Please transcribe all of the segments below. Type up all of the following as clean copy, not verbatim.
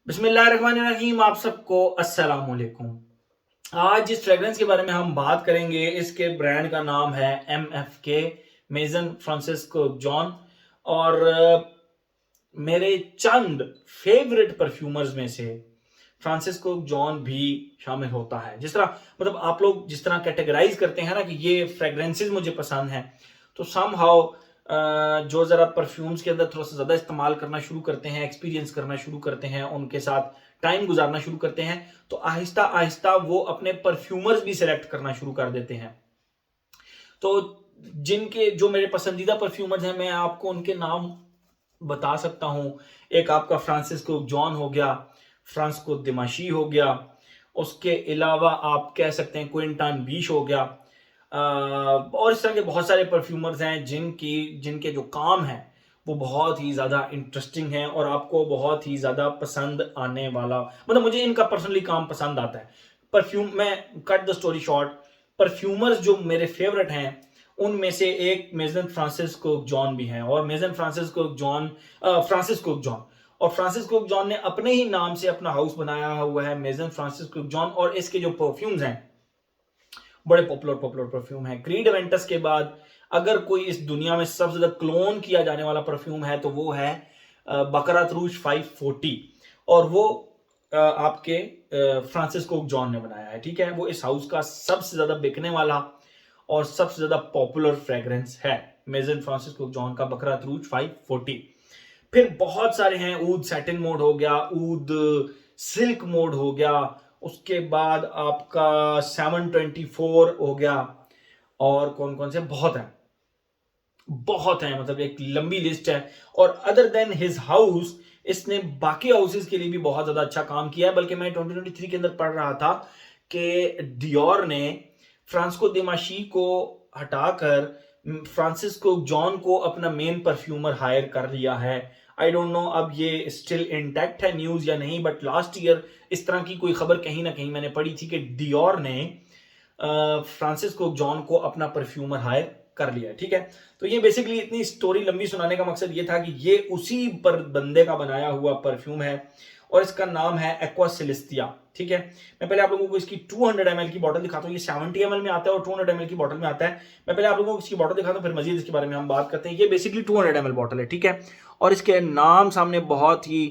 बिस्मिल्लाहिर्रहमानिर्रहीम। आप सबको अस्सलाम वालेकुम। आज जिस फ्रेग्रेंस के बारे में हम बात करेंगे, इसके ब्रांड का नाम है MFK, मेजन फ्रांसिस्को जॉन। और मेरे चंद फेवरेट परफ्यूमर्स में से फ्रांसिस्को जॉन भी शामिल होता है। जिस तरह मतलब आप लोग जिस तरह कैटेगराइज करते हैं ना कि ये फ्रेग्रेंसेस मुझे पसंद हैं, तो सम हाउ जो ज़रा परफ्यूम्स के अंदर थोड़ा सा ज़्यादा इस्तेमाल करना शुरू करते हैं, एक्सपीरियंस करना शुरू करते हैं, उनके साथ टाइम गुजारना शुरू करते हैं, तो आहिस्ता आहिस्ता वो अपने परफ्यूमर्स भी सिलेक्ट करना शुरू कर देते हैं। तो जिनके जो मेरे पसंदीदा परफ्यूमर्स हैं, मैं आपको उनके नाम बता सकता हूं। एक आपका फ्रांसिस्को जॉन हो गया, फ्रांसिस्को दिमाशी हो गया, उसके अलावा आप कह सकते हैं क्विंटन बीश हो गया। और इस तरह के बहुत सारे परफ्यूमर्स हैं जिनके जो काम है वो बहुत ही ज़्यादा इंटरेस्टिंग है और आपको बहुत ही ज़्यादा पसंद आने वाला, मतलब मुझे इनका पर्सनली काम पसंद आता है। परफ्यूम, मैं cut the story short, perfumers जो मेरे फेवरेट हैं उनमें से एक मेजन फ्रांसिस्को जॉन भी हैं। और मेजन फ्रांसिस्को जॉन फ्रांसिस्को जॉन ने अपने ही नाम से अपना हाउस बनाया हुआ है, मेजन फ्रांसिस्को जॉन। और इसके जो परफ्यूम्स हैं बड़े पॉपुलर पॉपुलर परफ्यूम है। क्रीड एवेंटस के बाद अगर कोई इस दुनिया में सबसे ज्यादा क्लोन किया जाने वाला परफ्यूम है तो वो है बकरात रूज 540। और वो आपके फ्रांसिस्को जॉन ने बनाया है। ठीक है, वो इस हाउस का सबसे ज्यादा बिकने वाला और सबसे ज्यादा पॉपुलर फ्रेग्रेंस है मेजन फ्रांसिस्को जॉन का बकरात रूज 540। फिर बहुत सारे हैं, ऊद सैटिन मोड हो गया, ऊद सिल्क मोड हो गया, उसके बाद आपका 724 हो गया। और कौन कौन से बहुत हैं, मतलब एक लंबी लिस्ट है। और अदर देन हिज हाउस, इसने बाकी हाउसेस के लिए भी बहुत ज्यादा अच्छा काम किया है। बल्कि मैं 2023 के अंदर पढ़ रहा था कि डियोर ने फ्रांसिस्को दिमाशी को हटाकर फ्रांसिस्को जॉन को अपना मेन परफ्यूमर हायर कर लिया है। आई डोंट नो अब ये स्टिल इंटैक्ट है न्यूज या नहीं, बट लास्ट ईयर इस तरह की कोई खबर कहीं ना कहीं मैंने पढ़ी थी कि डियोर ने फ्रांसिस्को जॉन को अपना परफ्यूमर हायर कर लिया। ठीक है, तो ये बेसिकली इतनी स्टोरी लंबी सुनाने का मकसद ये था कि ये उसी पर बंदे का बनाया हुआ परफ्यूम है और इसका नाम है एक्वा सिलिस्तिया। ठीक है, मैं पहले आप लोगों को इसकी 200 ml की बोतल दिखाता हूँ। ये 70 ml में आता है और 200 ml की बोतल में आता है। मैं पहले आप लोगों को इसकी बोतल दिखाता हूँ, फिर मजीद इसके बारे में हम बात करते हैं। ये बेसिकली 200 ml बोतल है। ठीक है, और इसके नाम सामने बहुत ही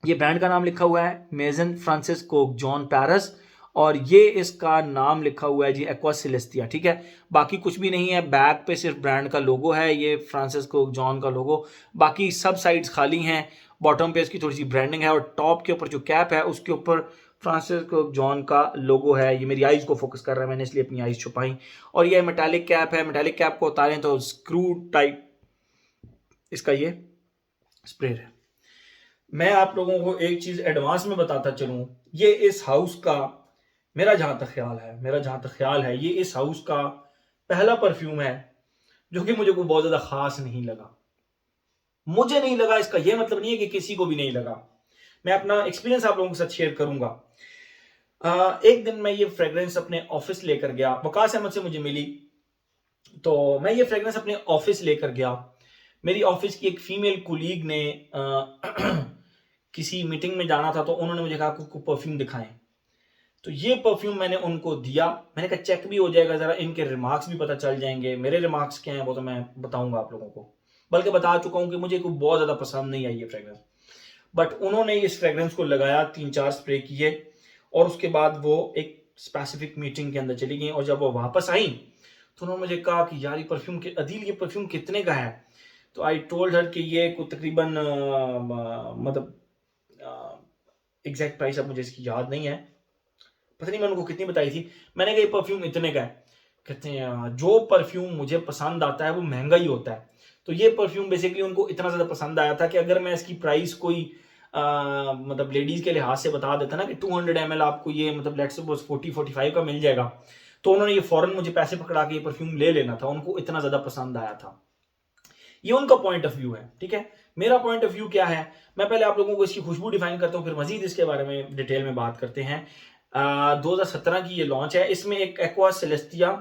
ये ब्रांड का नाम लिखा हुआ है मेजन फ्रांसिस्को जॉन पेरिस, और ये इसका नाम लिखा हुआ है जी एक्वा सिलेस्टिया। ठीक है, बाकी कुछ भी नहीं है, बैक पे सिर्फ ब्रांड का लोगो है, ये फ्रांसिस्को जॉन का लोगो, बाकी सब साइड्स खाली हैं। बॉटम पे इसकी थोड़ी सी ब्रांडिंग है और टॉप के ऊपर जो कैप है उसके ऊपर फ्रांसिस्को जॉन का लोगो है। ये मेरी आईज को फोकस कर रहा है, मैंने इसलिए अपनी आईज छुपाई। और ये मेटालिक कैप है, मेटालिक कैप को उतारें तो स्क्रू टाइप इसका ये स्प्रे है। मैं आप लोगों को एक चीज एडवांस में बताता चलूं, ये इस हाउस का, मेरा जहां तक ख्याल है ये इस हाउस का पहला परफ्यूम है जो कि मुझे को बहुत ज्यादा खास नहीं लगा। मुझे नहीं लगा, इसका यह मतलब नहीं है कि किसी को भी नहीं लगा। मैं अपना एक्सपीरियंस आप लोगों के साथ शेयर करूंगा। एक दिन मैं ये फ्रेग्रेंस अपने ऑफिस लेकर गया, वकास अहमद से मुझे मिली, तो मैं ये फ्रेग्रेंस अपने ऑफिस लेकर गया। मेरी ऑफिस की एक फीमेल कुलीग ने किसी मीटिंग में जाना था, तो उन्होंने मुझे कहा आपको परफ्यूम दिखाएं। तो ये परफ्यूम मैंने उनको दिया, मैंने कहा चेक भी हो जाएगा, जरा इनके रिमार्क्स भी पता चल जाएंगे। मेरे रिमार्क्स क्या हैं वो तो मैं बताऊंगा आप लोगों को, बल्कि बता चुका हूं कि मुझे कोई बहुत ज्यादा पसंद नहीं आई ये फ्रेग्रेंस। बट उन्होंने इस फ्रेग्रेंस को लगाया, 3-4 स्प्रे किए और उसके बाद वो एक स्पेसिफिक मीटिंग के अंदर चली गई। और जब वो वापस आई तो उन्होंने मुझे कहा कि यार ये परफ्यूम के अदील, ये परफ्यूम कितने का है? तो आई टोल्ड हर कि ये को तकरीबन मतलब एग्जैक्ट प्राइस अब मुझे इसकी याद नहीं है, पता नहीं मैंने उनको कितनी बताई थी। मैंने कहा ये परफ्यूम इतने का है। कहते हैं जो परफ्यूम मुझे पसंद आता है वो महंगा ही होता है। तो ये परफ्यूम बेसिकली उनको इतना ज़्यादा पसंद आया था कि अगर मैं इसकी प्राइस कोई मतलब लेडीज़ के लिहाज से बता देता ना कि 200 ml आपको ये मतलब लेट्स सपोज 40-45 का मिल जाएगा, तो उन्होंने ये फौरन मुझे पैसे पकड़ा के ये परफ्यूम ले लेना था, उनको इतना ज़्यादा पसंद आया था। ये उनका पॉइंट ऑफ व्यू है। ठीक है, मेरा पॉइंट ऑफ व्यू क्या है, मैं पहले आप लोगों को इसकी खुशबू डिफाइन करता हूँ, फिर मजीद इसके बारे में डिटेल में बात करते हैं। 2017 की ये लॉन्च है। इसमें एक एक्वा सेलेस्टिया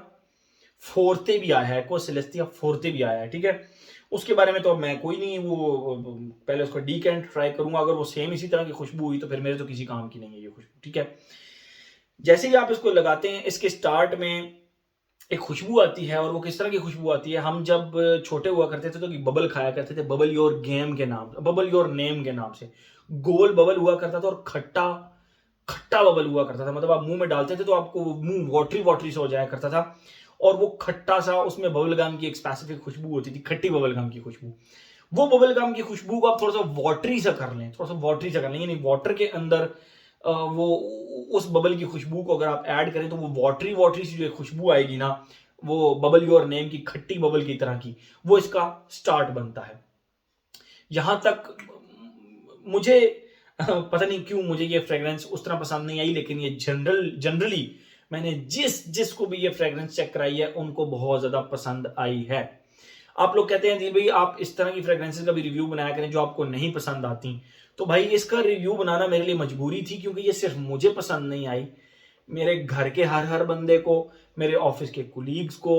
फोर्ते भी आया है, एक्वा सेलेस्टिया फोर्ते भी आया है। ठीक है, उसके बारे में तो अब मैं कोई नहीं, वो पहले उसको डीकेंट ट्राई करूंगा, अगर वो सेम इसी तरह की खुशबू हुई तो फिर मेरे तो किसी काम की नहीं है ये खुशबू, ठीक है। जैसे ही आप इसको लगाते हैं, इसके स्टार्ट में एक खुशबू आती है, और वो किस तरह की खुशबू आती है, हम जब छोटे हुआ करते थे तो बबल खाया करते थे, बबल योर गेम के नाम, बबल योर नेम के नाम से। गोल बबल हुआ करता था और खट्टा खट्टा बबल हुआ करता था, मतलब आप मुंह में डालते थे तो आपको मुंह वाटरी वाटरी से हो जाया करता था, और वो खट्टा सा, उसमें बबल गम की एक स्पेसिफिक खुशबू होती थी, खट्टी बबल गम की खुशबू। वो बबल गम की खुशबू को आप थोड़ा सा वाटरी सा कर लें, थोड़ा सा वाटरी सा कर लें, यानी वाटर के अंदर वो उस बबल की खुशबू को अगर आप ऐड करें तो वो वाटरी वाटरी सी जो खुशबू आएगी ना, वो बबल योर नेम की खट्टी बबल की तरह की, वो इसका स्टार्ट बनता है। यहां तक मुझे पता नहीं क्यों मुझे ये फ्रेग्रेंस उस तरह पसंद नहीं आई, लेकिन ये जनरली मैंने जिसको भी ये फ्रेग्रेंस चेक कराई है उनको बहुत ज्यादा पसंद आई है। आप लोग कहते हैं दिल भाई आप इस तरह की फ्रेग्रेंसेस का भी रिव्यू बनाया करें जो आपको नहीं पसंद आती, तो भाई इसका रिव्यू बनाना मेरे लिए मजबूरी थी, क्योंकि ये सिर्फ मुझे पसंद नहीं आई, मेरे घर के हर हर बंदे को, मेरे ऑफिस के कुलीग्स को,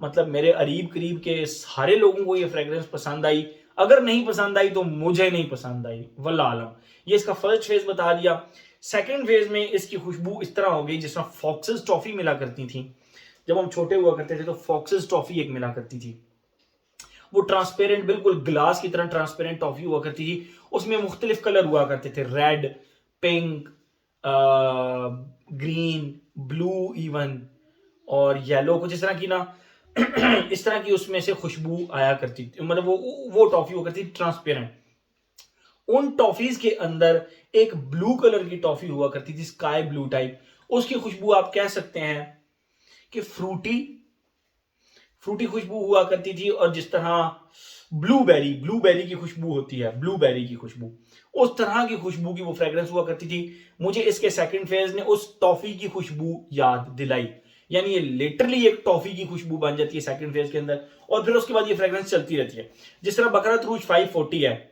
मतलब मेरे करीब करीब के सारे लोगों को ये फ्रेग्रेंस पसंद आई। अगर नहीं पसंद आई तो मुझे नहीं पसंद आई, वल्लाह आलम। ये इसका फर्स्ट फेज बता दिया। सेकंड फेज में इसकी खुशबू इस तरह हो गई जिस तरह फॉक्सेस टॉफी मिला करती थी, जब हम छोटे हुआ करते थे तो फॉक्सेस टॉफी एक मिला करती थी, वो ट्रांसपेरेंट, बिल्कुल ग्लास की तरह ट्रांसपेरेंट टॉफी हुआ करती थी, उसमें मुख्तलिफ कलर हुआ करते थे, red, pink, green, blue even, और येलो, कुछ इस तरह की ना इस तरह की उसमें से खुशबू आया करती थी, मतलब वो टॉफी हुआ करती थी ट्रांसपेरेंट। उन टॉफीज के अंदर एक ब्लू कलर की टॉफी हुआ करती थी, स्काई ब्लू टाइप, उसकी खुशबू आप कह सकते हैं कि फ्रूटी फ्रूटी खुशबू हुआ करती थी, और जिस तरह ब्लूबेरी की खुशबू होती है, ब्लूबेरी की खुशबू, उस तरह की खुशबू की वो फ्रेग्रेंस हुआ करती थी। मुझे इसके सेकंड फेज ने उस टॉफी की खुशबू याद दिलाई, यानी ये लिटरली एक टॉफी की खुशबू बन जाती है सेकंड फेज के अंदर, और फिर उसके बाद ये फ्रेग्रेंस चलती रहती है। जिस तरह बकरत रूज 540 है,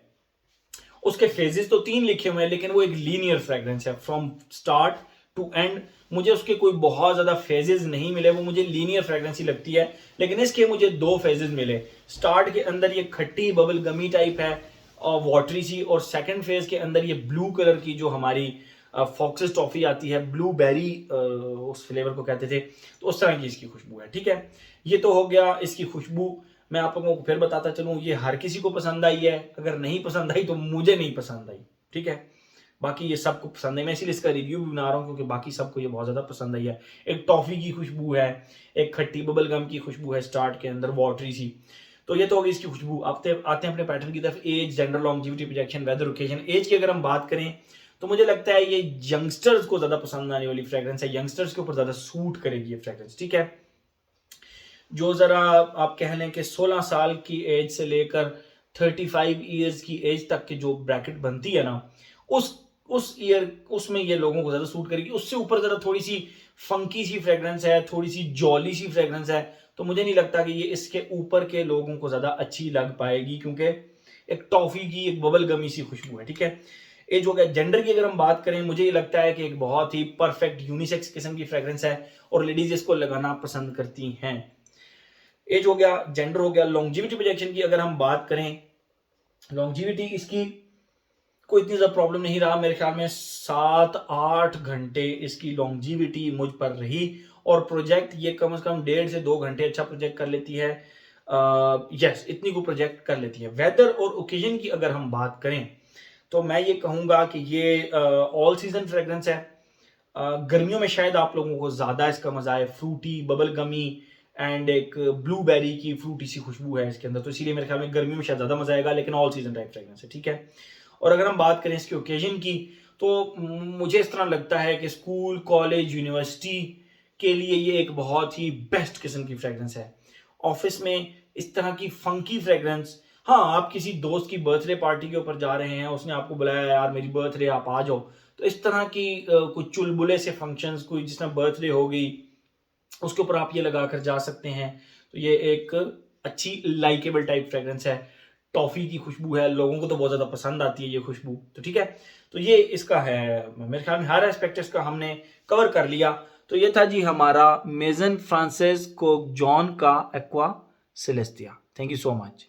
उसके फेजेस तो 3 लिखे हुए हैं, लेकिन वो एक लीनियर फ्रेग्रेंस है फ्रॉम स्टार्ट टू एंड। मुझे उसके कोई बहुत ज्यादा फेजेस नहीं मिले, वो मुझे लीनियर फ्रेग्रेंस ही लगती है, लेकिन इसके मुझे 2 फेजेस मिले। स्टार्ट के अंदर ये खट्टी बबल गमी टाइप है और वाटरी सी, और सेकंड फेज के अंदर ये ब्लू कलर की जो हमारी फॉक्सेस टॉफी आती है, ब्लूबेरी उस फ्लेवर को कहते थे, तो उस तरह की इसकी खुशबू है, ठीक है। ये तो हो गया इसकी खुशबू। मैं आप लोगों को फिर बताता चलूं, ये हर किसी को पसंद आई है, अगर नहीं पसंद आई तो मुझे नहीं पसंद आई, ठीक है। बाकी ये सबको पसंद है, मैं इसीलिए इसका रिव्यू भी बना रहा हूँ क्योंकि बाकी सबको ये बहुत ज्यादा पसंद आई है। एक टॉफी की खुशबू है, एक खट्टी बबल गम की खुशबू है स्टार्ट के अंदर, वाटरी सी। तो ये तो होगी इसकी खुशबू। आते हैं अपने पैटर्न की तरफ। Age, gender, longevity, projection, weather, occasion. Age की अगर हम बात करें तो मुझे लगता है ये यंगस्टर्स को ज्यादा पसंद आने वाली फ्रेग्रेंस है, यंगस्टर्स के ऊपर ज्यादा सूट करेगी ये फ्रेग्रेंस, ठीक है। जो जरा आप कह लें कि 16 साल की एज से लेकर 35 ईयर्स की एज तक की जो ब्रैकेट बनती है ना, उस ईयर उसमें ये लोगों को ज्यादा सूट करेगी। उससे ऊपर जरा थोड़ी सी फंकी सी फ्रेग्रेंस है, थोड़ी सी जॉली सी फ्रेग्रेंस है, तो मुझे नहीं लगता कि ये इसके ऊपर के लोगों को ज्यादा अच्छी लग पाएगी, क्योंकि एक टॉफी की एक बबल गमी सी खुशबू है, ठीक है। एज हो गया। जेंडर की अगर हम बात करें, मुझे ये लगता है कि एक बहुत ही परफेक्ट यूनिसेक्स किस्म की फ्रेग्रेंस है और लेडीज इसको लगाना पसंद करती हैं। एज हो गया, जेंडर हो गया। लॉन्जिविटी प्रोजेक्शन की अगर हम बात करें, लॉन्जिविटी इसकी कोई इतनी ज्यादा प्रॉब्लम नहीं रहा, मेरे ख्याल में 7-8 घंटे इसकी लॉन्जिविटी मुझ पर रही, और प्रोजेक्ट ये कम से कम 1.5 से 2 घंटे अच्छा प्रोजेक्ट कर लेती है। यस, इतनी को प्रोजेक्ट कर लेती है। वेदर और ओकेजन की अगर हम बात करें तो मैं ये कहूंगा कि ये ऑल सीजन फ्रेग्रेंस है। गर्मियों में शायद आप लोगों को ज्यादा इसका मजा आए, फ्रूटी बबल गमी एंड एक ब्लूबेरी की फ्रूटी सी खुशबू है इसके अंदर, तो इसीलिए मेरे ख्याल में गर्मियों में शायद ज्यादा मजा आएगा, लेकिन ऑल सीजन टाइप फ्रेग्रेंस है, ठीक है। और अगर हम बात करें इसके ओकेजन की, तो मुझे इस तरह लगता है कि स्कूल, कॉलेज, यूनिवर्सिटी के लिए ये एक बहुत ही बेस्ट किस्म की फ्रेग्रेंस है। ऑफिस में इस तरह की फंकी फ्रेग्रेंस, हाँ, आप किसी दोस्त की बर्थडे पार्टी के ऊपर जा रहे हैं, उसने आपको बुलाया, यार मेरी बर्थडे आप आ जाओ, तो इस तरह की कुछ चुलबुले से फंक्शंस, कोई जिसमें बर्थडे हो गई, उसके ऊपर आप ये लगाकर जा सकते हैं। तो ये एक अच्छी लाइकेबल टाइप फ्रेग्रेंस है। टॉफी की खुशबू है, लोगों को तो बहुत ज्यादा पसंद आती है ये खुशबू, तो ठीक है। तो ये इसका है, मेरे ख्याल में हर एस्पेक्ट इसका हमने कवर कर लिया। तो ये था जी हमारा मेजन फ्रांसिस्को जॉन का aqua Celestia. Thank you so much.